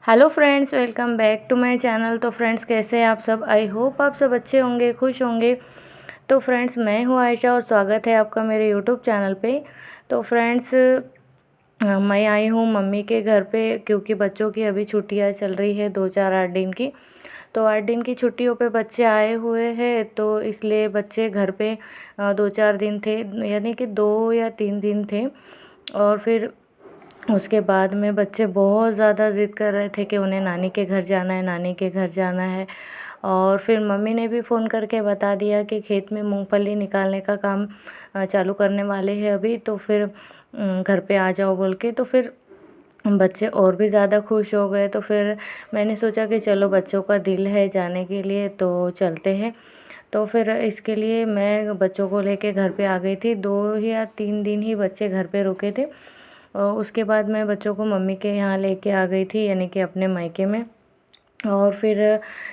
Hello friends, welcome back to my channel. तो friends, कैसे हैं आप सब? आई होप आप सब अच्छे होंगे, खुश होंगे। तो फ्रेंड्स, मैं हूँ आयशा और स्वागत है आपका मेरे यूट्यूब चैनल पे। तो फ्रेंड्स, मैं आई हूँ मम्मी के घर पे क्योंकि बच्चों की अभी छुट्टियाँ चल रही है 2-4-8 दिन की। तो 8 दिन की छुट्टियों पे बच्चे आए हुए हैं, तो इसलिए बच्चे घर पे 2-4 दिन थे, यानी कि 2 या 3 दिन थे। और फिर उसके बाद में बच्चे बहुत ज़्यादा ज़िद कर रहे थे कि उन्हें नानी के घर जाना है, नानी के घर जाना है। और फिर मम्मी ने भी फ़ोन करके बता दिया कि खेत में मूंगफली निकालने का काम चालू करने वाले हैं अभी, तो फिर घर पे आ जाओ बोल के। तो फिर बच्चे और भी ज़्यादा खुश हो गए। तो फिर मैंने सोचा कि चलो, बच्चों का दिल है जाने के लिए तो चलते हैं। तो फिर इसके लिए मैं बच्चों को लेके घर पे आ गई थी। 2 या 3 दिन ही बच्चे घर पे रुके थे और उसके बाद मैं बच्चों को मम्मी के यहाँ लेके आ गई थी, यानी कि अपने मायके में। और फिर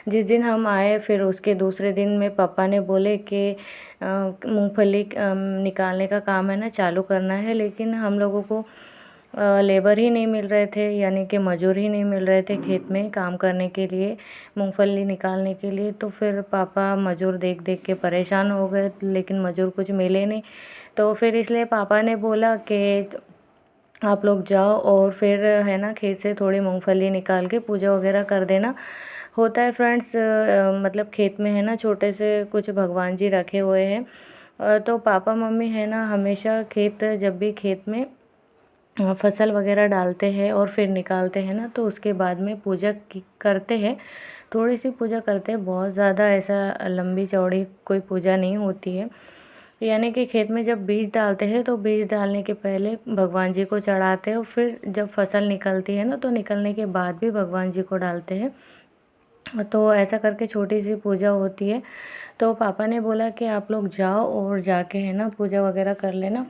जिस दिन हम आए, फिर उसके दूसरे दिन में पापा ने बोले कि मूंगफली निकालने का काम है ना चालू करना है, लेकिन हम लोगों को लेबर ही नहीं मिल रहे थे, यानी कि मज़दूर ही नहीं मिल रहे थे खेत में काम करने के लिए, मूंगफली निकालने के लिए। तो फिर पापा मज़दूर देख देख के परेशान हो गए, लेकिन मज़दूर कुछ मिले नहीं। तो फिर इसलिए पापा ने बोला कि आप लोग जाओ और फिर है ना खेत से थोड़ी मूंगफली निकाल के पूजा वगैरह कर देना। होता है फ्रेंड्स, मतलब खेत में है ना छोटे से कुछ भगवान जी रखे हुए हैं। तो पापा मम्मी है ना हमेशा जब भी खेत में फसल वगैरह डालते हैं और फिर निकालते हैं ना, तो उसके बाद में करते हैं। थोड़ी सी पूजा करते हैं, बहुत ज़्यादा ऐसा लंबी चौड़ी कोई पूजा नहीं होती है। यानी कि खेत में जब बीज डालते हैं तो बीज डालने के पहले भगवान जी को चढ़ाते हैं और फिर जब फसल निकलती है ना, तो निकलने के बाद भी भगवान जी को डालते हैं। तो ऐसा करके छोटी सी पूजा होती है। तो पापा ने बोला कि आप लोग जाओ और जाके है ना पूजा वगैरह कर लेना।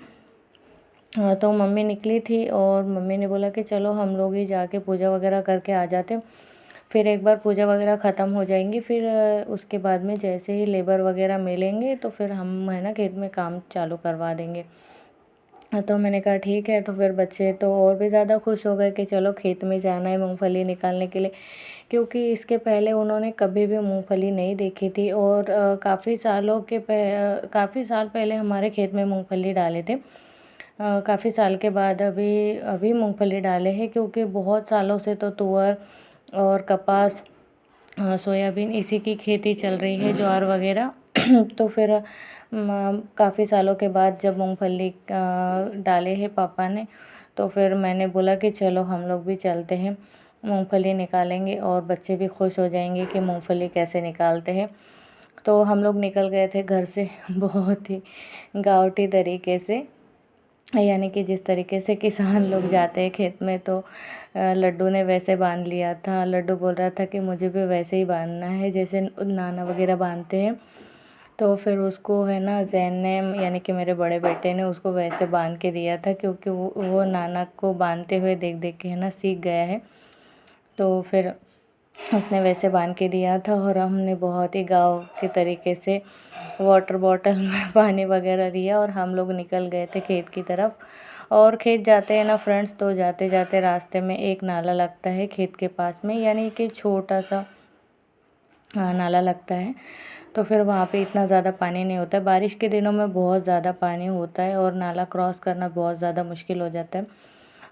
तो मम्मी निकली थी और मम्मी ने बोला कि चलो हम लोग ही जाके पूजा वगैरह करके आ जाते। फिर एक बार पूजा वगैरह ख़त्म हो जाएंगी, फिर उसके बाद में जैसे ही लेबर वगैरह मिलेंगे तो फिर हम है ना खेत में काम चालू करवा देंगे। तो मैंने कहा ठीक है। तो फिर बच्चे तो और भी ज़्यादा खुश हो गए कि चलो खेत में जाना है मूंगफली निकालने के लिए, क्योंकि इसके पहले उन्होंने कभी भी मूंगफली नहीं देखी थी। और काफ़ी साल पहले हमारे खेत में मूंगफली डाले थे। काफ़ी साल के बाद अभी अभी मूंगफली डाले हैं, क्योंकि बहुत सालों से तो तुअर और कपास, सोयाबीन इसी की खेती चल रही है, ज्वार वगैरह। तो फिर काफ़ी सालों के बाद जब मूंगफली डाले हैं पापा ने, तो फिर मैंने बोला कि चलो हम लोग भी चलते हैं, मूंगफली निकालेंगे और बच्चे भी खुश हो जाएंगे कि मूंगफली कैसे निकालते हैं। तो हम लोग निकल गए थे घर से बहुत ही गाँवटी तरीके से, यानी कि जिस तरीके से किसान लोग जाते हैं खेत में। तो लड्डू ने वैसे बांध लिया था। लड्डू बोल रहा था कि मुझे भी वैसे ही बांधना है जैसे नाना वगैरह बांधते हैं। तो फिर उसको है ना जैन ने, यानी कि मेरे बड़े बेटे ने उसको वैसे बांध के दिया था, क्योंकि वो नाना को बांधते हुए देख देख के है ना सीख गया है। तो फिर उसने वैसे बांध के दिया था और हमने बहुत ही गाँव के तरीके से वाटर बॉटल में पानी वगैरह लिया और हम लोग निकल गए थे खेत की तरफ। और खेत जाते हैं ना फ्रेंड्स, तो जाते जाते रास्ते में एक नाला लगता है खेत के पास में, यानी कि छोटा सा नाला लगता है। तो फिर वहाँ पे इतना ज़्यादा पानी नहीं होता है। बारिश के दिनों में बहुत ज़्यादा पानी होता है और नाला क्रॉस करना बहुत ज़्यादा मुश्किल हो जाता है।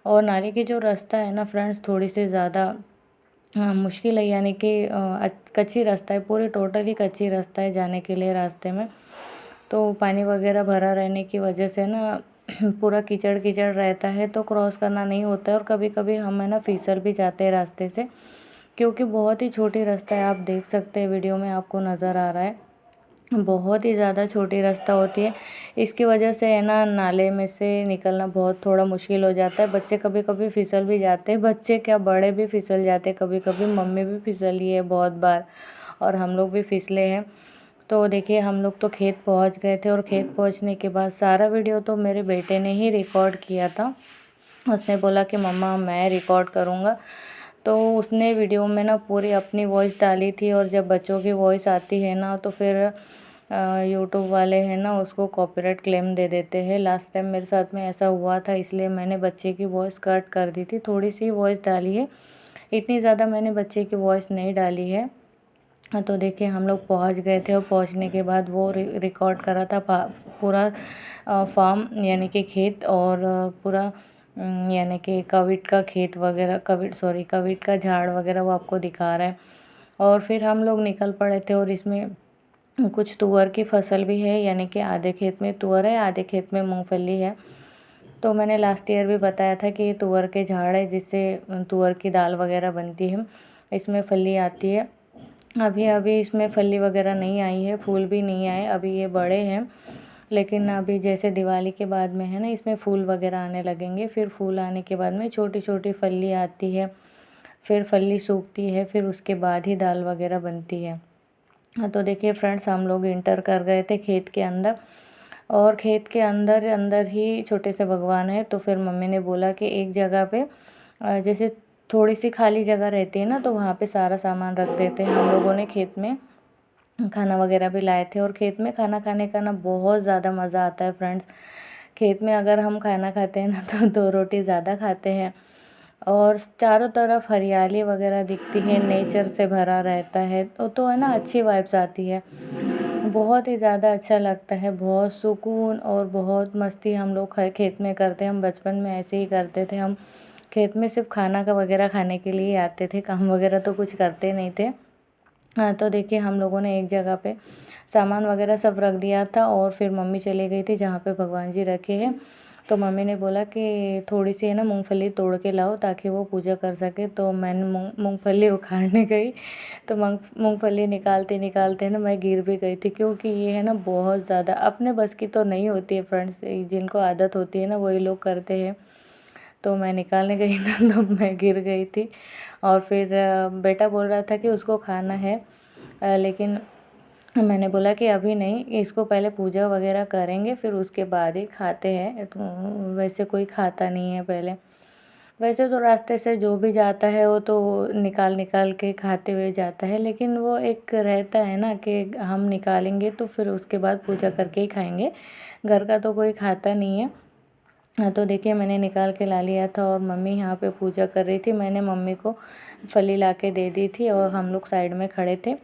और नाले की जो रास्ता है ना फ्रेंड्स, थोड़ी सी ज़्यादा मुश्किल है, यानी कि कच्ची रास्ता है, पूरी टोटली कच्ची रास्ता है जाने के लिए रास्ते में। तो पानी वगैरह भरा रहने की वजह से ना पूरा कीचड़ कीचड़ रहता है, तो क्रॉस करना नहीं होता है। और कभी कभी हम है ना फिसल भी जाते हैं रास्ते से, क्योंकि बहुत ही छोटी रास्ता है। आप देख सकते हैं वीडियो में आपको नज़र आ रहा है, बहुत ही ज़्यादा छोटी रास्ता होती है। इसकी वजह से है ना नाले में से निकलना बहुत थोड़ा मुश्किल हो जाता है। बच्चे कभी कभी फिसल भी जाते हैं, बच्चे क्या बड़े भी फिसल जाते हैं कभी कभी। मम्मी भी फिसली है बहुत बार और हम लोग भी फिसले हैं। तो देखिए, हम लोग तो खेत पहुंच गए थे और खेत पहुंचने के बाद सारा वीडियो तो मेरे बेटे ने ही रिकॉर्ड किया था। उसने बोला कि मम्मा मैं रिकॉर्ड करूँगा। तो उसने वीडियो में ना पूरी अपनी वॉइस डाली थी, और जब बच्चों की वॉइस आती है ना तो फिर यूट्यूब वाले हैं ना उसको कॉपीराइट क्लेम दे देते हैं। लास्ट टाइम मेरे साथ में ऐसा हुआ था, इसलिए मैंने बच्चे की वॉइस कट कर दी थी, थोड़ी सी वॉइस डाली है, इतनी ज़्यादा मैंने बच्चे की वॉइस नहीं डाली है। तो देखिए हम लोग पहुंच गए थे और पहुंचने के बाद वो रिकॉर्ड करा था पूरा फार्म यानी कि खेत और पूरा यानी कि कविट का खेत वगैरह कविट का झाड़ वगैरह वो आपको दिखा रहा है। और फिर हम लोग निकल पड़े थे और इसमें कुछ तुअर की फसल भी है, यानी कि आधे खेत में तुअर है, आधे खेत में मूंगफली है। तो मैंने लास्ट ईयर भी बताया था कि ये तुअर के झाड़ है जिससे तुअर की दाल वगैरह बनती है, इसमें फली आती है। अभी अभी इसमें फली वगैरह नहीं आई है, फूल भी नहीं आए, अभी ये बड़े हैं। लेकिन अभी जैसे दिवाली के बाद में है ना, इसमें फूल वगैरह आने लगेंगे। फिर फूल आने के बाद में छोटी छोटी फली आती है, फिर फली सूखती है, फिर उसके बाद ही दाल वगैरह बनती है। तो देखिए फ्रेंड्स, हम लोग इंटर कर गए थे खेत के अंदर, और खेत के अंदर अंदर ही छोटे से भगवान है। तो फिर मम्मी ने बोला कि एक जगह पे जैसे थोड़ी सी खाली जगह रहती है ना, तो वहाँ पे सारा सामान रख देते हैं। हम लोगों ने खेत में खाना वगैरह भी लाए थे, और खेत में खाना खाने का ना बहुत ज़्यादा मज़ा आता है फ्रेंड्स। खेत में अगर हम खाना खाते हैं ना तो 2 रोटी ज़्यादा खाते हैं, और चारों तरफ हरियाली वगैरह दिखती है, नेचर से भरा रहता है, तो है ना अच्छी वाइब्स आती है, बहुत ही ज़्यादा अच्छा लगता है, बहुत सुकून और बहुत मस्ती हम लोग खेत में करते हैं। हम बचपन में ऐसे ही करते थे, हम खेत में सिर्फ खाना का वगैरह खाने के लिए आते थे, काम वगैरह तो कुछ करते नहीं थे। हाँ, तो देखिए हम लोगों ने एक जगह पे सामान वगैरह सब रख दिया था, और फिर मम्मी चली गई थी जहाँ पे भगवान जी रखे हैं। तो मम्मी ने बोला कि थोड़ी सी है ना मूंगफली तोड़ के लाओ ताकि वो पूजा कर सके। तो मैंने मूंगफली उखाड़ने गई, तो मूंगफली निकालते निकालते ना मैं गिर भी गई थी, क्योंकि ये है ना बहुत ज़्यादा अपने बस की तो नहीं होती है फ्रेंड्स, जिनको आदत होती है ना वही लोग करते हैं। तो मैं निकालने गई ना तो मैं गिर गई थी, और फिर बेटा बोल रहा था कि उसको खाना है, लेकिन मैंने बोला कि अभी नहीं, इसको पहले पूजा वगैरह करेंगे फिर उसके बाद ही खाते हैं। तो वैसे कोई खाता नहीं है पहले, वैसे तो रास्ते से जो भी जाता है वो तो निकाल निकाल के खाते हुए जाता है, लेकिन वो एक रहता है ना कि हम निकालेंगे तो फिर उसके बाद पूजा करके ही खाएंगे, घर का तो कोई खाता नहीं है। हाँ, तो देखिए मैंने निकाल के ला लिया था, और मम्मी यहाँ पे पूजा कर रही थी। मैंने मम्मी को फली ला के दे दी थी, और हम लोग साइड में खड़े थे।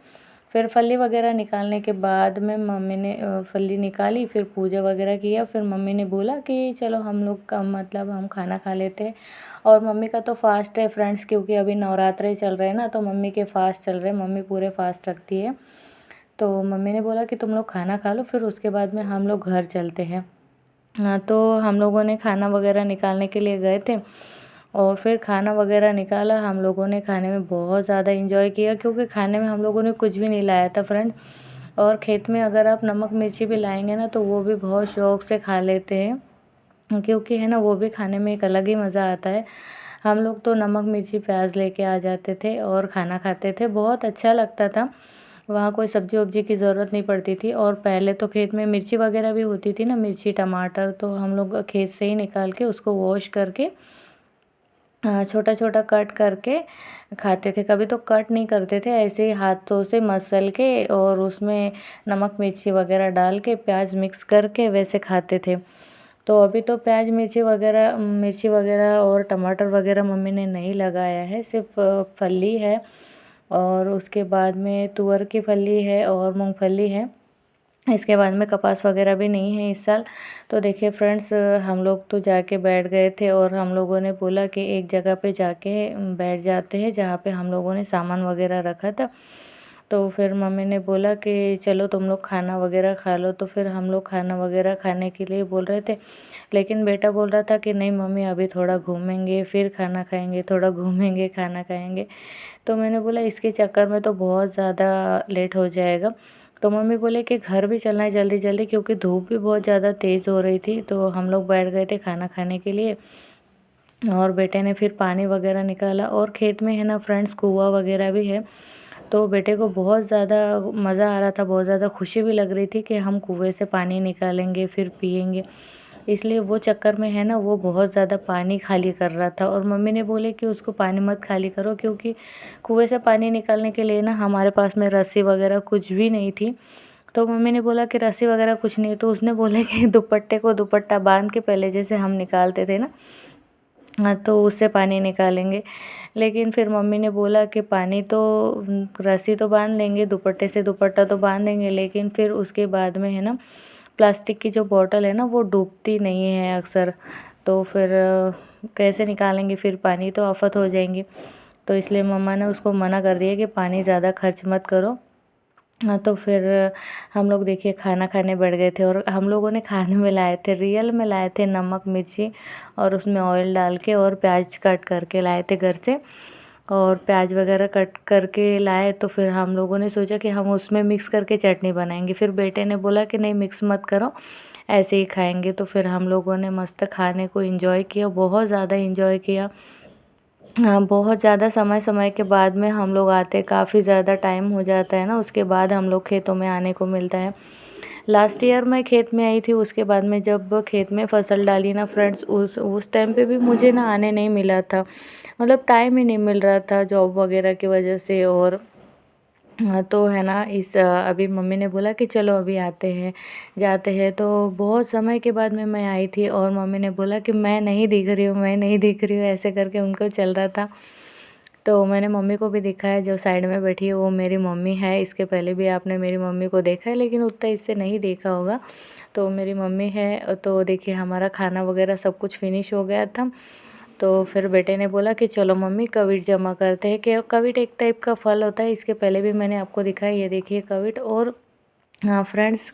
फिर फली वगैरह निकालने के बाद में मम्मी ने फली निकाली, फिर पूजा वगैरह किया। फिर मम्मी ने बोला कि चलो हम लोग का मतलब हम खाना खा लेते हैं। और मम्मी का तो फास्ट है फ्रेंड्स, क्योंकि अभी नवरात्रे चल रहे हैं ना, तो मम्मी के फास्ट चल रहे हैं, मम्मी पूरे फास्ट रखती है। तो मम्मी ने बोला कि तुम लोग खाना खा लो, फिर उसके बाद में हम लोग घर चलते हैं। हाँ, तो हम लोगों ने खाना वगैरह निकालने के लिए गए थे, और फिर खाना वगैरह निकाला। हम लोगों ने खाने में बहुत ज़्यादा एंजॉय किया, क्योंकि खाने में हम लोगों ने कुछ भी नहीं लाया था फ्रेंड। और खेत में अगर आप नमक मिर्ची भी लाएंगे ना तो वो भी बहुत शौक से खा लेते हैं, क्योंकि है ना वो भी खाने में एक अलग ही मज़ा आता है। हम लोग तो नमक मिर्ची प्याज लेके आ जाते थे और खाना खाते थे, बहुत अच्छा लगता था। वहाँ कोई सब्जी वब्जी की ज़रूरत नहीं पड़ती थी, और पहले तो खेत में मिर्ची वगैरह भी होती थी ना, मिर्ची टमाटर, तो हम लोग खेत से ही निकाल के उसको वॉश करके छोटा छोटा कट करके खाते थे। कभी तो कट नहीं करते थे, ऐसे ही हाथों से मसल के और उसमें नमक मिर्ची वगैरह डाल के प्याज मिक्स करके वैसे खाते थे। तो अभी तो प्याज मिर्ची वगैरह और टमाटर वगैरह मम्मी ने नहीं लगाया है, सिर्फ फली है, और उसके बाद में तुअर की फली है और मूंगफली है। इसके बाद में कपास वगैरह भी नहीं है इस साल। तो देखिए फ्रेंड्स, हम लोग तो जाके बैठ गए थे, और हम लोगों ने बोला कि एक जगह पे जाके बैठ जाते हैं जहाँ पे हम लोगों ने सामान वगैरह रखा था। तो फिर मम्मी ने बोला कि चलो तुम लोग खाना वगैरह खा लो, तो फिर हम लोग खाना वगैरह खाने के लिए बोल रहे थे, लेकिन बेटा बोल रहा था कि नहीं मम्मी अभी थोड़ा घूमेंगे फिर खाना खाएंगे, थोड़ा घूमेंगे खाना खाएंगे। तो मैंने बोला इसके चक्कर में तो बहुत ज़्यादा लेट हो जाएगा। तो मम्मी बोले कि घर भी चलना है जल्दी जल्दी, क्योंकि धूप भी बहुत ज़्यादा तेज़ हो रही थी। तो हम लोग बैठ गए थे खाना खाने के लिए, और बेटे ने फिर पानी वगैरह निकाला, और खेत में है ना फ्रेंड्स कुआँ वगैरह भी है। तो बेटे को बहुत ज़्यादा मज़ा आ रहा था, बहुत ज़्यादा खुशी भी लग रही थी कि हम कुएँ से पानी निकालेंगे फिर पिएंगे। इसलिए वो चक्कर में है ना वो बहुत ज़्यादा पानी खाली कर रहा था, और मम्मी ने बोले कि उसको पानी मत खाली करो, क्योंकि कुएँ से पानी निकालने के लिए ना हमारे पास में रस्सी वगैरह कुछ भी नहीं थी। तो मम्मी ने बोला कि रस्सी वगैरह कुछ नहीं, तो उसने बोले कि दुपट्टे को दुपट्टा बांध के पहले जैसे हम निकालते थे ना, हाँ, तो उससे पानी निकालेंगे। लेकिन फिर मम्मी ने बोला कि पानी तो रस्सी तो बांध लेंगे, दुपट्टे से दुपट्टा तो बांध देंगे, लेकिन फिर उसके बाद में है ना प्लास्टिक की जो बॉटल है ना वो डूबती नहीं है अक्सर, तो फिर कैसे निकालेंगे, फिर पानी तो आफत हो जाएंगी। तो इसलिए मम्मा ने उसको मना कर दिया कि पानी ज़्यादा खर्च मत करो। हाँ, तो फिर हम लोग देखिए खाना खाने बैठ गए थे, और हम लोगों ने खाने में लाए थे, रियल में लाए थे नमक मिर्ची, और उसमें ऑयल डाल के और प्याज कट करके लाए थे घर से, और प्याज वगैरह कट करके लाए। तो फिर हम लोगों ने सोचा कि हम उसमें मिक्स करके चटनी बनाएंगे। फिर बेटे ने बोला कि नहीं मिक्स मत करो, ऐसे ही खाएंगे। तो फिर हम लोगों ने मस्त खाने को एंजॉय किया, बहुत ज़्यादा एंजॉय किया। हाँ, बहुत ज़्यादा समय समय के बाद में हम लोग आते, काफ़ी ज़्यादा टाइम हो जाता है ना, उसके बाद हम लोग खेतों में आने को मिलता है। लास्ट ईयर मैं खेत में आई थी, उसके बाद में जब खेत में फसल डाली ना फ्रेंड्स, उस टाइम पे भी मुझे ना आने नहीं मिला था, मतलब टाइम ही नहीं मिल रहा था जॉब वगैरह की वजह से। और हाँ, तो है ना अभी मम्मी ने बोला कि चलो अभी आते हैं जाते हैं, तो बहुत समय के बाद में मैं आई थी, और मम्मी ने बोला कि मैं नहीं दिख रही हूँ, मैं नहीं दिख रही हूँ, ऐसे करके उनको चल रहा था। तो मैंने मम्मी को भी दिखाया, जो साइड में बैठी है वो मेरी मम्मी है। इसके पहले भी आपने मेरी मम्मी को देखा है, लेकिन उतना इससे नहीं देखा होगा। तो मेरी मम्मी है। तो देखिए हमारा खाना वगैरह सब कुछ फिनिश हो गया था। तो फिर बेटे ने बोला कि चलो मम्मी कविट जमा करते हैं, कि कविट एक टाइप का फल होता है, इसके पहले भी मैंने आपको दिखाया, ये देखिए कविट। और हाँ फ्रेंड्स,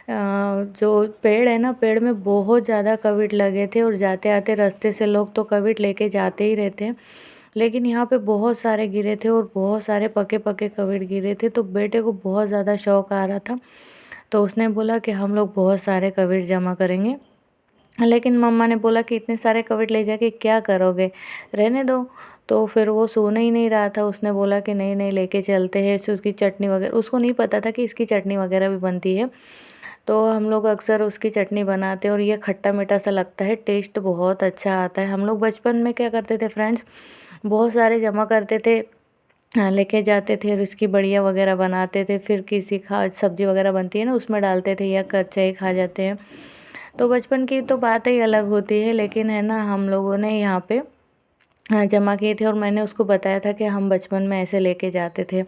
जो पेड़ है ना, पेड़ में बहुत ज़्यादा कविट लगे थे, और जाते आते रास्ते से लोग तो कविट लेके जाते ही रहते हैं, लेकिन यहाँ पे बहुत सारे गिरे थे, और बहुत सारे पके पके कविट गिरे थे। तो बेटे को बहुत ज़्यादा शौक आ रहा था, तो उसने बोला कि हम लोग बहुत सारे कविट जमा करेंगे। लेकिन मम्मा ने बोला कि इतने सारे कविट ले जाके क्या करोगे, रहने दो। तो फिर वो सोने ही नहीं रहा था, उसने बोला कि नहीं नहीं लेके चलते हैं, इससे उसकी चटनी वगैरह, उसको नहीं पता था कि इसकी चटनी वगैरह भी बनती है। तो हम लोग अक्सर उसकी चटनी बनाते हैं, और ये खट्टा मीठा सा लगता है, टेस्ट बहुत अच्छा आता है। हम लोग बचपन में क्या करते थे फ्रेंड्स, बहुत सारे जमा करते थे, लेके जाते थे, और इसकी बढ़िया वगैरह बनाते थे, फिर किसी खा सब्जी वगैरह बनती है ना उसमें डालते थे, या कच्चा ही खा जाते हैं। तो बचपन की तो बात ही अलग होती है। लेकिन है ना हम लोगों ने यहाँ पे जमा किए थे, और मैंने उसको बताया था कि हम बचपन में ऐसे लेके जाते थे।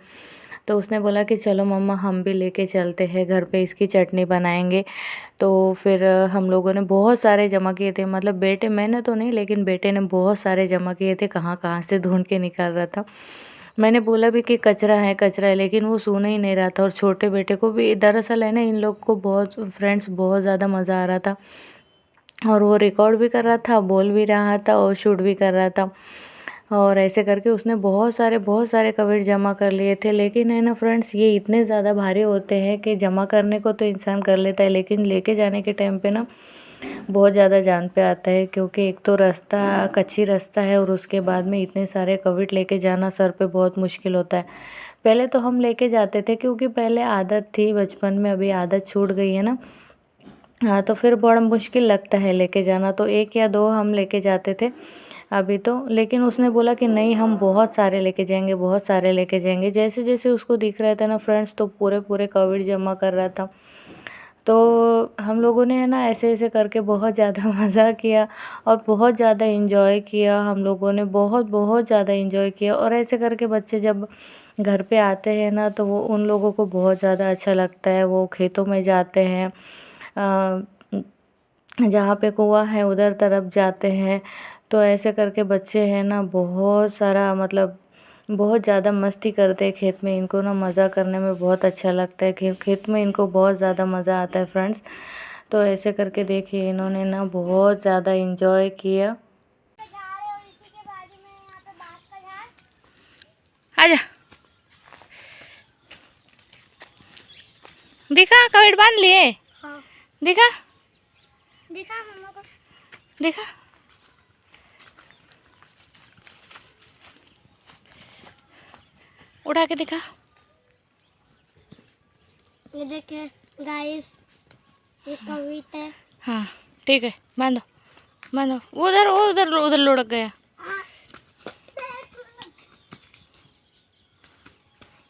तो उसने बोला कि चलो मम्मा हम भी लेके चलते हैं, घर पे इसकी चटनी बनाएंगे। तो फिर हम लोगों ने बहुत सारे जमा किए थे, मतलब बेटे, मैंने तो नहीं, लेकिन बेटे ने बहुत सारे जमा किए थे, कहाँ कहाँ से ढूंढ के निकाल रहा था। मैंने बोला भी कि कचरा है कचरा है, लेकिन वो सुन ही नहीं रहा था। और छोटे बेटे को भी दरअसल है ना, इन लोग को बहुत फ्रेंड्स बहुत ज़्यादा मज़ा आ रहा था, और वो रिकॉर्ड भी कर रहा था, बोल भी रहा था, और शूट भी कर रहा था। और ऐसे करके उसने बहुत सारे कविट जमा कर लिए थे। लेकिन है ना फ्रेंड्स, ये इतने ज़्यादा भारी होते हैं कि जमा करने को तो इंसान कर लेता है, लेकिन लेके जाने के टाइम पे ना बहुत ज़्यादा जान पे आता है, क्योंकि एक तो रास्ता कच्ची रास्ता है, और उसके बाद में इतने सारे कविट लेके जाना सर पे बहुत मुश्किल होता है। पहले तो हम लेके जाते थे, क्योंकि पहले आदत थी बचपन में, अभी आदत छूट गई है ना। हाँ, तो फिर बड़ा मुश्किल लगता है लेके जाना, तो एक या दो हम लेके जाते थे अभी तो। लेकिन उसने बोला कि नहीं हम बहुत सारे लेके जाएंगे, बहुत सारे लेके जाएंगे। जैसे जैसे उसको दिख रहा था ना फ्रेंड्स, तो पूरे पूरे कविट जमा कर रहा था। तो हम लोगों ने है ना ऐसे ऐसे करके बहुत ज़्यादा मज़ा किया, और बहुत ज़्यादा इंजॉय किया। हम लोगों ने बहुत बहुत ज़्यादा इंजॉय किया, और ऐसे करके बच्चे जब घर पे आते हैं ना, तो वो उन लोगों को बहुत ज़्यादा अच्छा लगता है। वो खेतों में जाते हैं, जहाँ पे कुआँ है उधर तरफ जाते हैं। तो ऐसे करके बच्चे हैं ना बहुत सारा, मतलब बहुत ज़्यादा मस्ती करते हैं खेत में। इनको ना मज़ा करने में बहुत अच्छा लगता है, खेत में इनको बहुत ज़्यादा मज़ा आता है फ्रेंड्स। तो ऐसे करके देखिए इन्होंने ना बहुत ज़्यादा इंजॉय किया। आजा, दिखा कविट बांध लिए। हाँ। दिखा दिखा मम्मा को, दिखा। उठा के दिखा। ये देखिए गाइस, ये कविट है। हाँ ठीक है, बांधो बांधो। उधर उधर उधर लुढ़क गया।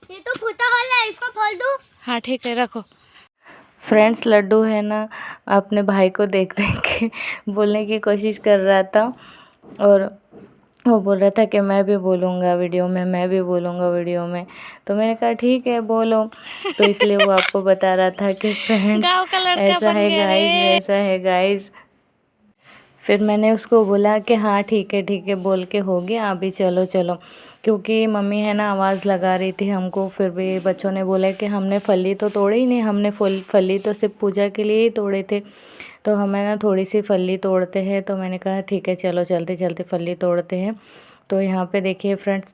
ये तो फूटा वाला है, इसको खोल दूँ? हाँ ठीक है, रखो। फ्रेंड्स, लड्डू है ना अपने भाई को देख देख के बोलने की कोशिश कर रहा था, और वो बोल रहा था कि मैं भी बोलूँगा वीडियो में, मैं भी बोलूँगा वीडियो में। तो मैंने कहा ठीक है बोलो। तो इसलिए वो आपको बता रहा था कि फ्रेंड्स गाँव का लड़का ऐसा बन है गया गाइस, रे। वैसा है गाइस। फिर मैंने उसको बोला कि हाँ ठीक है बोल के हो गया, अभी चलो चलो। क्योंकि मम्मी है ना आवाज़ लगा रही थी हमको, फिर भी बच्चों ने बोला कि हमने फली तो तोड़े ही नहीं, हमने फली तो सिर्फ पूजा के लिए ही तोड़े थे, तो हमें ना थोड़ी सी फली तोड़ते हैं। तो मैंने कहा ठीक है चलो चलते चलते फली तोड़ते हैं। तो यहाँ पे देखिए फ्रेंड्स,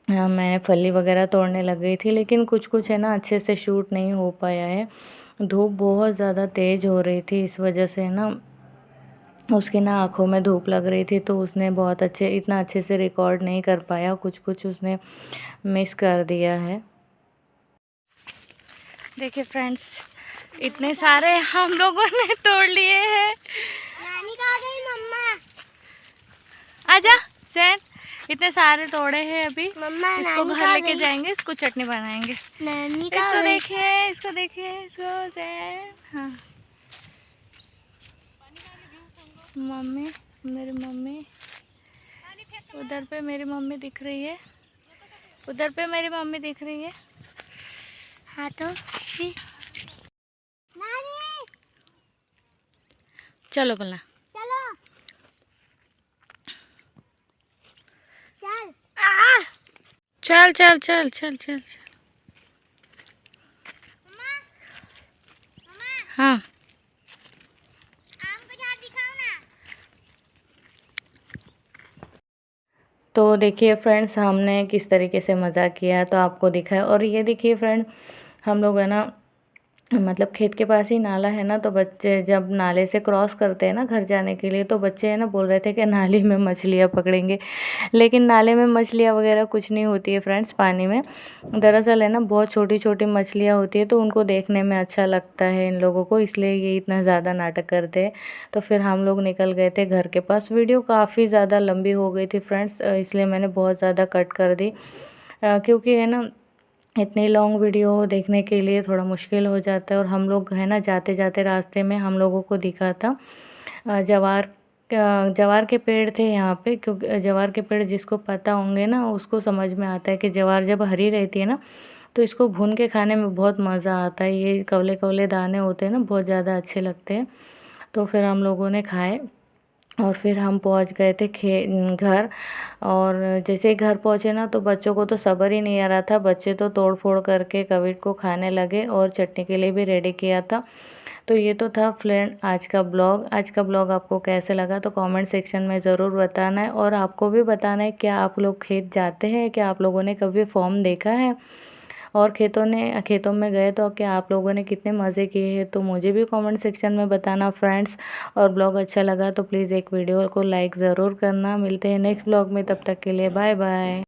हाँ मैं फली वगैरह तोड़ने लग गई थी, लेकिन कुछ कुछ है ना अच्छे से शूट नहीं हो पाया है। धूप बहुत ज़्यादा तेज़ हो रही थी, इस वजह से ना उसकी ना आँखों में धूप लग रही थी, तो उसने बहुत इतना अच्छे से रिकॉर्ड नहीं कर पाया, कुछ कुछ उसने मिस कर दिया है। देखिए फ्रेंड्स, इतने सारे हम लोगों ने तोड़ लिए हैं। नानी कहाँ गई मम्मा? आजा जैन, इतने सारे तोड़े हैं अभी। मम्मा इसको नानी घर कहाँ लेके गई? जाएंगे, इसको चटनी बनाएंगे। नानी इसको कहाँ गई? देखिए, इसको देखिए, इसको जैन। हाँ मम्मी, मेरी मम्मी उधर पे, मेरी मम्मी दिख रही है उधर पे, मेरी मम्मी दिख रही है। हाँ तो फिर नानी चलो बोलना, चलो चल। चल चल चल चल चल चल। मम्मा मम्मा हाँ आम को झाड़ दिखाओ ना। तो देखिए फ्रेंड्स, हमने किस तरीके से मज़ाक किया तो आपको दिखाया। और ये देखिए फ्रेंड, हम लोग है ना मतलब खेत के पास ही नाला है ना, तो बच्चे जब नाले से क्रॉस करते हैं ना घर जाने के लिए, तो बच्चे है ना बोल रहे थे कि नाले में मछलियाँ पकड़ेंगे। लेकिन नाले में मछलियाँ वगैरह कुछ नहीं होती है फ्रेंड्स, पानी में दरअसल है ना बहुत छोटी छोटी मछलियाँ होती है, तो उनको देखने में अच्छा लगता है इन लोगों को, इसलिए ये इतना ज़्यादा नाटक करते हैं। तो फिर हम लोग निकल गए थे घर के पास। वीडियो काफ़ी ज़्यादा लंबी हो गई थी फ्रेंड्स, इसलिए मैंने बहुत ज़्यादा कट कर दी, क्योंकि है ना इतनी लॉन्ग वीडियो देखने के लिए थोड़ा मुश्किल हो जाता है। और हम लोग है ना जाते जाते रास्ते में हम लोगों को दिखा था जवार के पेड़ थे यहाँ पे, क्योंकि जवार के पेड़ जिसको पता होंगे ना उसको समझ में आता है कि जवार जब हरी रहती है ना, तो इसको भून के खाने में बहुत मज़ा आता है। ये कवले कवले दाने होते हैं ना, बहुत ज़्यादा अच्छे लगते हैं। तो फिर हम लोगों ने खाए और फिर हम पहुंच गए थे घर। और जैसे ही घर पहुंचे ना, तो बच्चों को तो सब्र ही नहीं आ रहा था, बच्चे तो तोड़ फोड़ करके कविट को खाने लगे और चटनी के लिए भी रेडी किया था। तो ये तो था फ्रेंड आज का ब्लॉग। आज का ब्लॉग आपको कैसे लगा तो कमेंट सेक्शन में ज़रूर बताना है। और आपको भी बताना है क्या आप लोग खेत जाते हैं, क्या आप लोगों ने कभी फॉर्म देखा है, और खेतों में गए तो क्या आप लोगों ने कितने मज़े किए हैं, तो मुझे भी कमेंट सेक्शन में बताना फ्रेंड्स। और ब्लॉग अच्छा लगा तो प्लीज़ एक वीडियो को लाइक ज़रूर करना। मिलते हैं नेक्स्ट ब्लॉग में, तब तक के लिए बाय बाय।